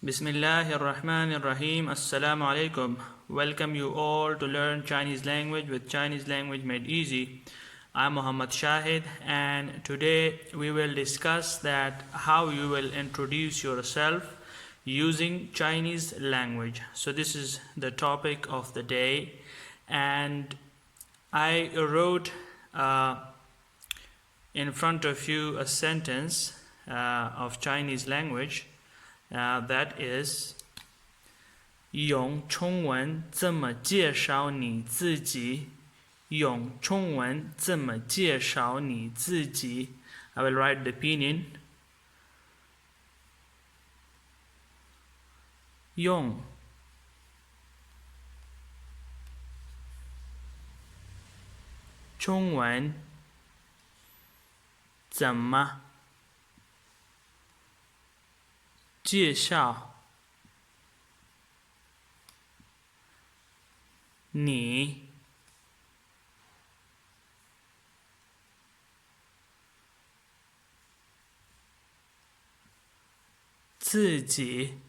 Bismillahirrahmanirrahim. Assalamu alaikum. Welcome you all to learn Chinese language with Chinese language made easy. I'm Muhammad Shahid, and today we will discuss that how you will introduce yourself using Chinese language. So this is the topic of the day, and I wrote in front of you a sentence of Chinese language that is 用中文怎么介绍你自己？用中文怎么介绍你自己？ I will write the pinyin. 用中文怎么介绍你自己？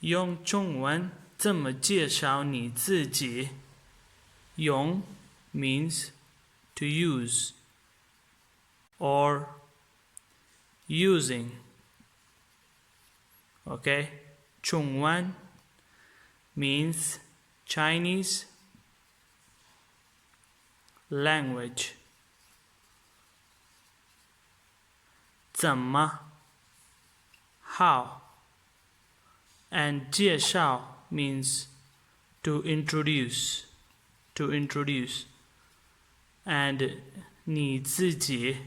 用中文怎么介绍你自己？用 means to use or using. Okay, 中文 means Chinese language. 怎么 how, and 介绍 means to introduce, and 你自己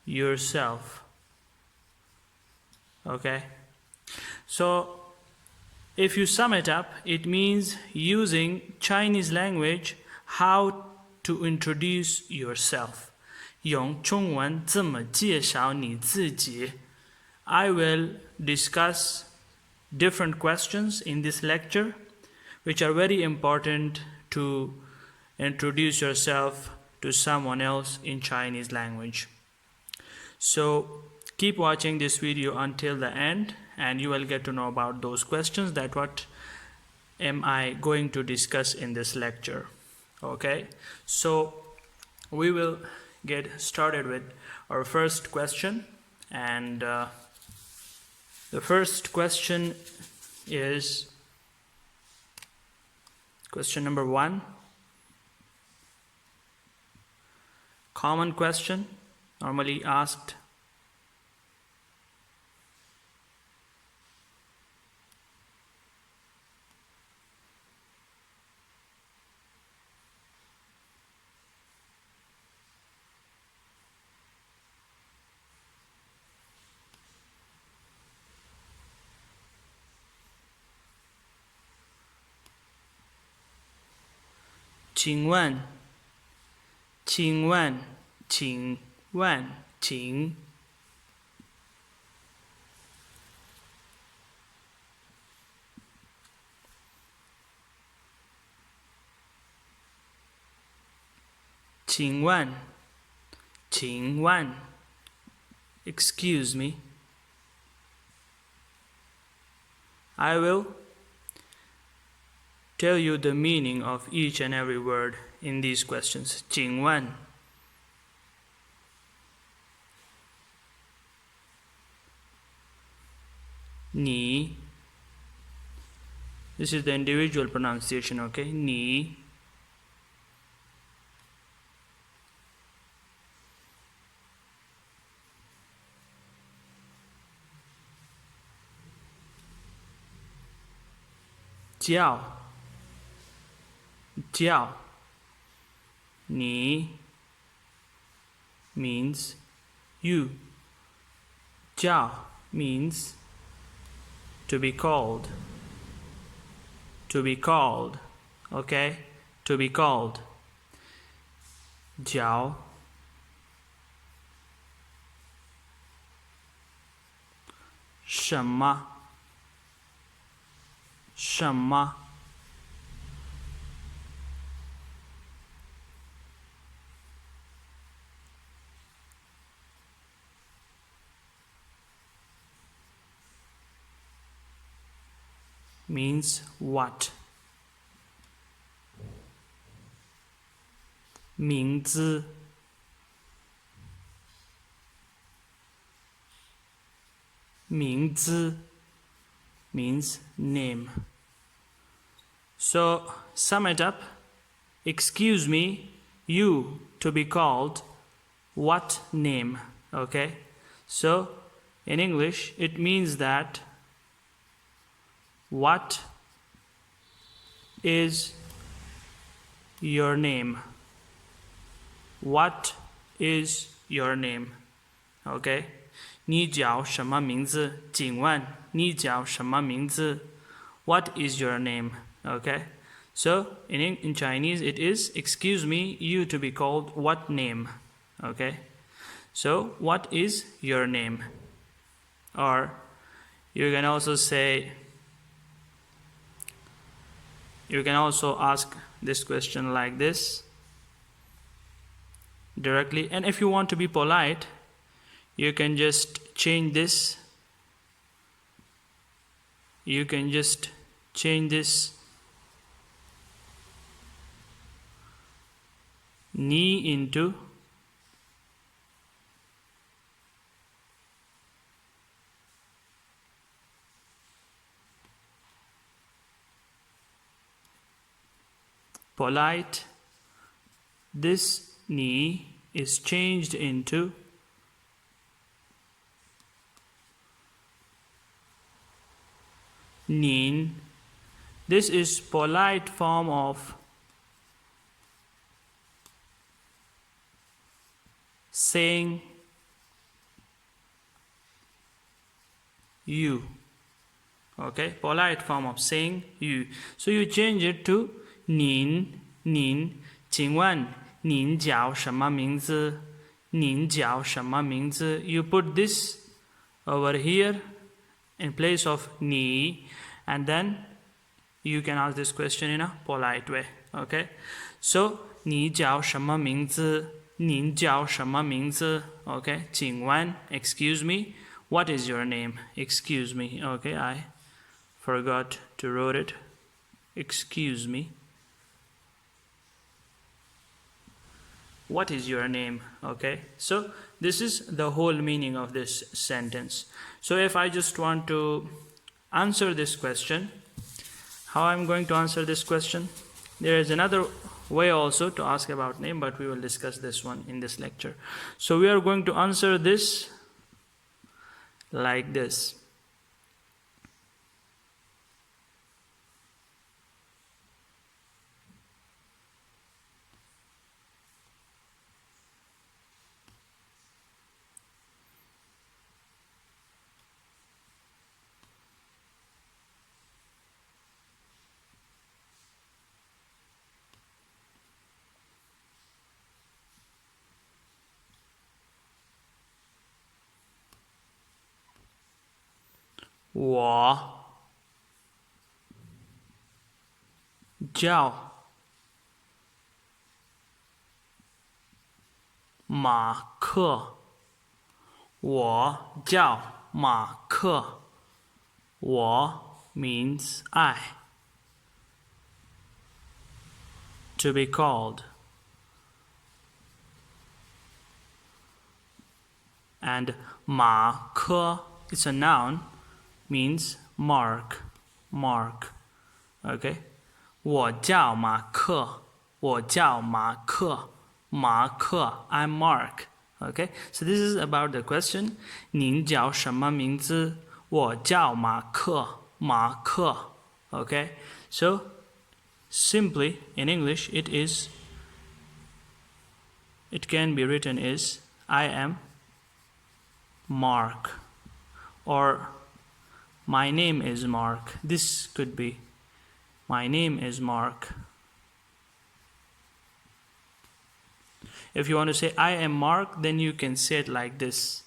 yourself. Okay, so if you sum it up, it means using Chinese language how to introduce yourself. 用中文怎么介绍你自己？ I will discuss different questions in this lecture which are very important to introduce yourself to someone else in Chinese language. So keep watching this video until the end and you will get to know about those questions that what am I going to discuss in this lecture. Okay, so we will get started with our first question, and the first question is question number 1. Common question, normally asked. Qing wen, Qing wen, Qing wen, Qing. Qing wen, Qing wen. Excuse me. I will tell you the meaning of each and every word in these questions. 请问 你 This is the individual pronunciation, okay? 你 叫 Jiao, ni means you. Jiao means to be called. Okay? To be called. Jiao. 什么 什么 means what. 名字 名字 means name. So sum it up. Excuse me, you to be called what name? Okay, so in English it means that what is your name? What is your name? Okay, 你叫什么名字？请问你叫什么名字？ What is your name? Okay, so in Chinese it is excuse me, you to be called what name? Okay, so what is your name? Or you can also say, you can also ask this question like this directly, and if you want to be polite, you can just change this. You can just change this 你 into polite. This 你 is changed into nin. This is polite form of saying you. Okay, polite form of saying you. So you change it to 您请问您叫什么名字？您叫什么名字？ You put this over here in place of 你 and then you can ask this question in a polite way. Okay, so 你叫什么名字？您叫什么名字？ Okay, 请问 excuse me, what is your name? Excuse me. Okay, I forgot to write it. Excuse me. What is your name? Okay, so this is the whole meaning of this sentence. So if I just want to answer this question, how I'm going to answer this question? There is another way also to ask about name, but we will discuss this one in this lecture. So we are going to answer this like this.我叫马克。我叫马克。我 means I. To be called. And 马克 is a noun, means mark. Okay, 我叫马克。我叫马克。马克 I'm Mark. Okay, so this is about the question. 您叫什么名字？我叫马克。马克 Okay, so simply in English it can be written as I am Mark, or my name is Mark. This could be my name is Mark. If you want to say I am Mark, then you can say it like this.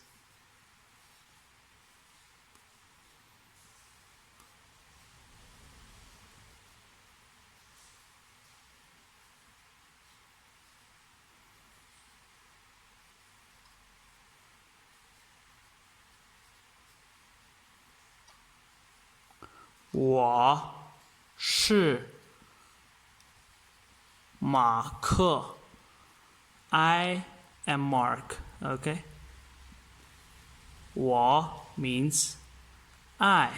是马克 I am Mark. Okay. 我 means I.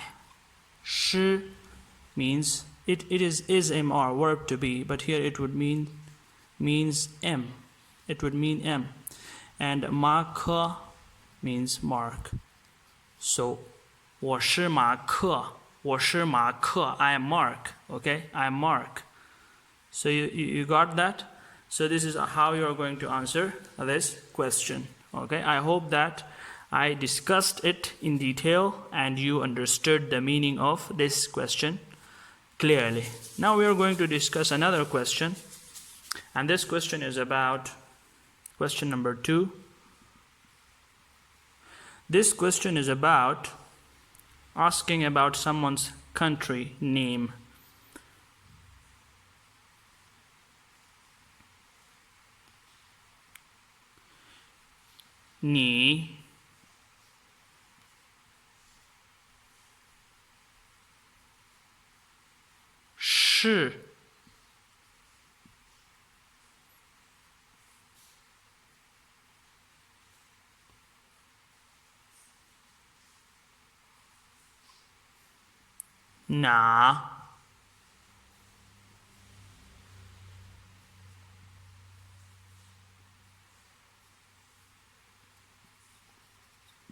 是 means it is am or verb to be, but here it would means am. It would mean am. And Mark means Mark. So 我是马克 I am Mark. Okay, I am Mark. So you got that? So this is how you are going to answer this question. Okay, I hope that I discussed it in detail and you understood the meaning of this question clearly. Now we are going to discuss another question, and this question is about question number 2. This question is about asking about someone's country name. Ni shi na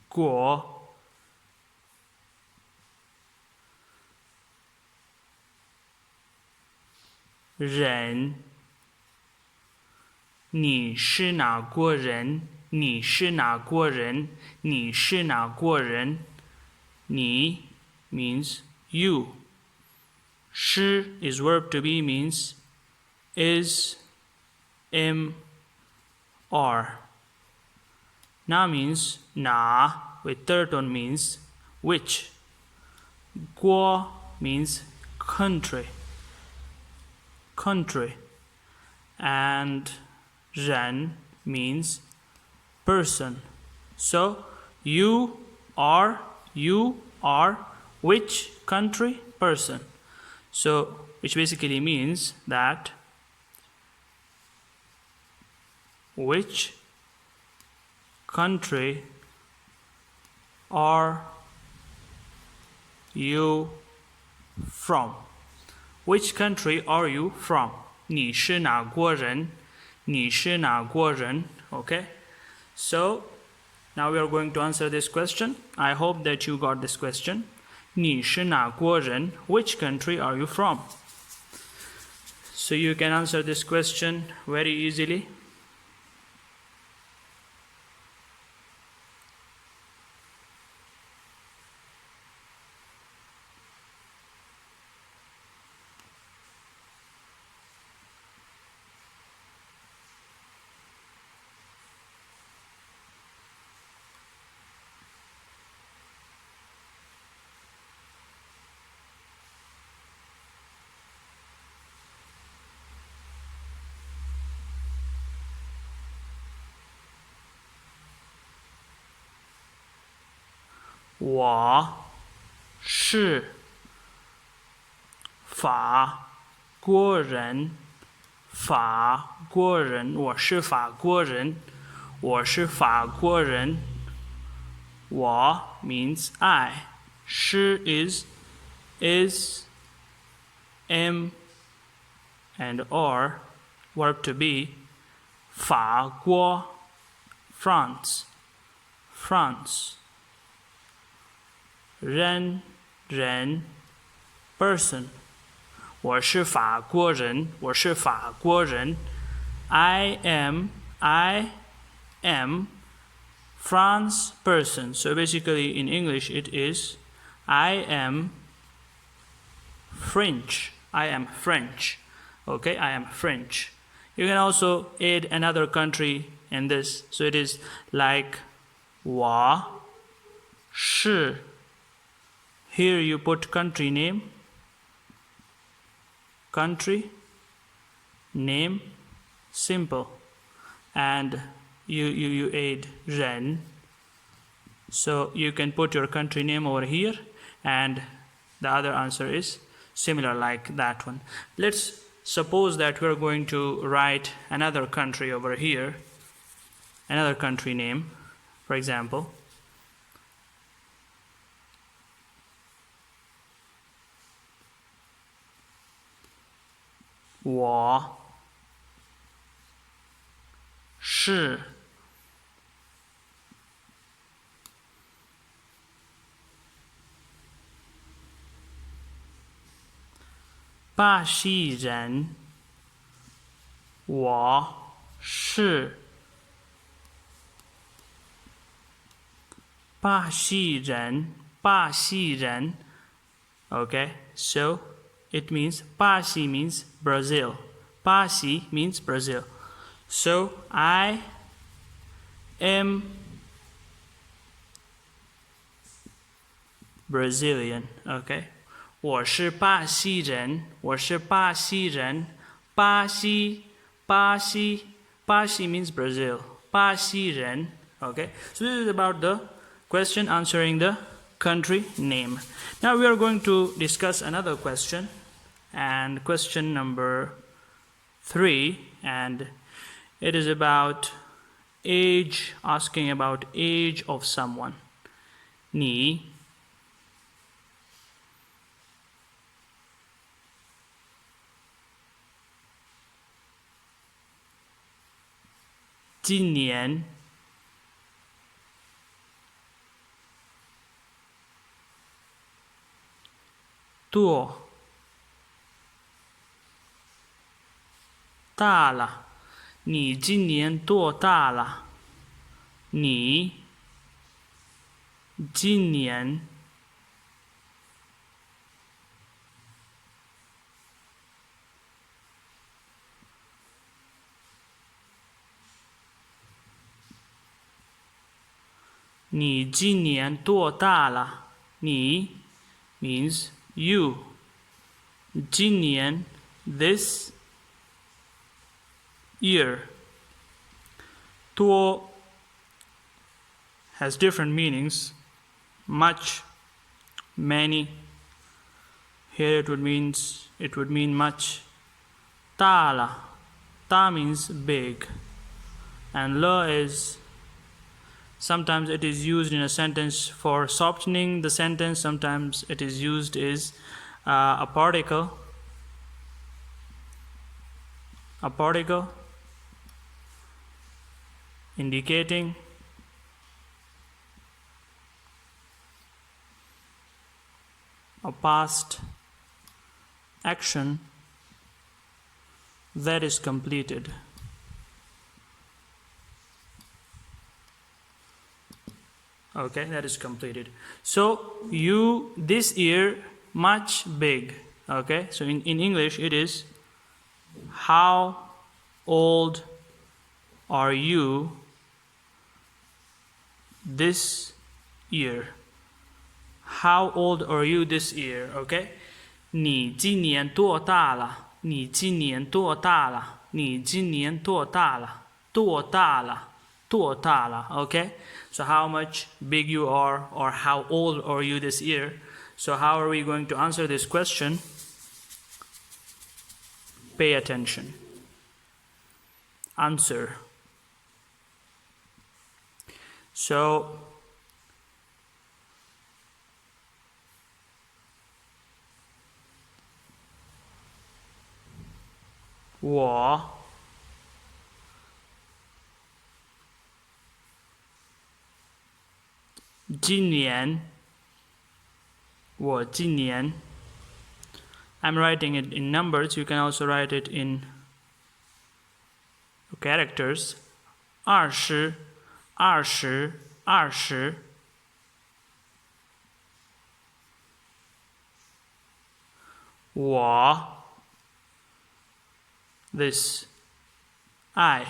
guo人你是哪国人你是哪国人你是哪国人你 means you. 是 is verb to be means is, am, or. Na means na with third tone means which. Guo means country. And ren means person. So you are which country? Person. So which basically means that which country are you from? Which country are you from? 你是哪国人？你是哪国人？ Okay. So now we are going to answer this question. I hope that you got this question. 你是哪国人？ Which country are you from? So you can answer this question very easily.我是法国人，法国人，我是法国人，我是法国人。我 means I. 是 is, am, and or, verb to be. 法国 France. 人 person. 我是法国人，我是法国人。I am France person. So basically in English it is I am French. I am French. Okay, I am French. You can also add another country in this. So it is like 我是. Here you put country name, country, name, simple, and you add 人. So you can put your country name over here, and the other answer is similar like that one. Let's suppose that we're going to write another country over here, another country name, for example. "我是巴西人。我是巴西人。巴西人。Okay, so it means 巴西 means Brazil. 巴西 means Brazil. So I am Brazilian. Okay. 我是巴西人。我是巴西人。巴西means Brazil. 巴西人。Okay. So this is about the question answering the country name. Now we are going to discuss another question, and question number 3, and it is about age, asking about age of someone. 你今年多大了？你今年多大了？你今年你今年多大了？你 means you. 今年 this year. 多 has different meanings. Much, many. Here it would mean much. 大了 ta means big, and le is sometimes it is used in a sentence for softening the sentence. Sometimes it is used as a particle indicating a past action that is completed. Okay, that is completed. So you this year much big. Okay, so in English it is how old are you this year? How old are you this year? Okay, 你今年多大了？你今年多大了？你今年多大了？多大了？多大了？ Okay, so how much big you are, or how old are you this year? So how are we going to answer this question? Pay attention. Answer. So我今年 I'm writing it in numbers. You can also write it in characters. 20 我 this I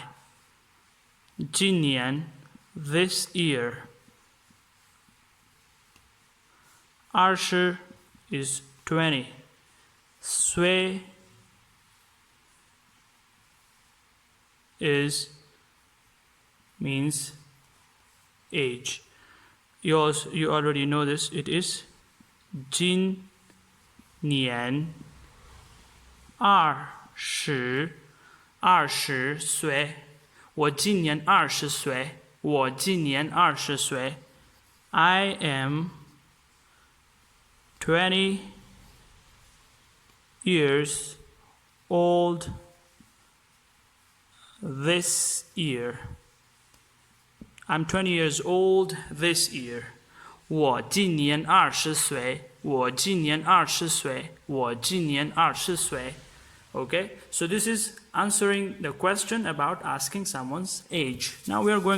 今年 this year. 20 is 20. 岁 is means age. You already know this. It is 今年20岁。我今年20岁。我今年20岁。I am 20 years old this year. I'm 20 years old this year. 我今年20岁。我今年20岁。我今年20岁。Okay, so this is answering the question about asking someone's age. Now we are going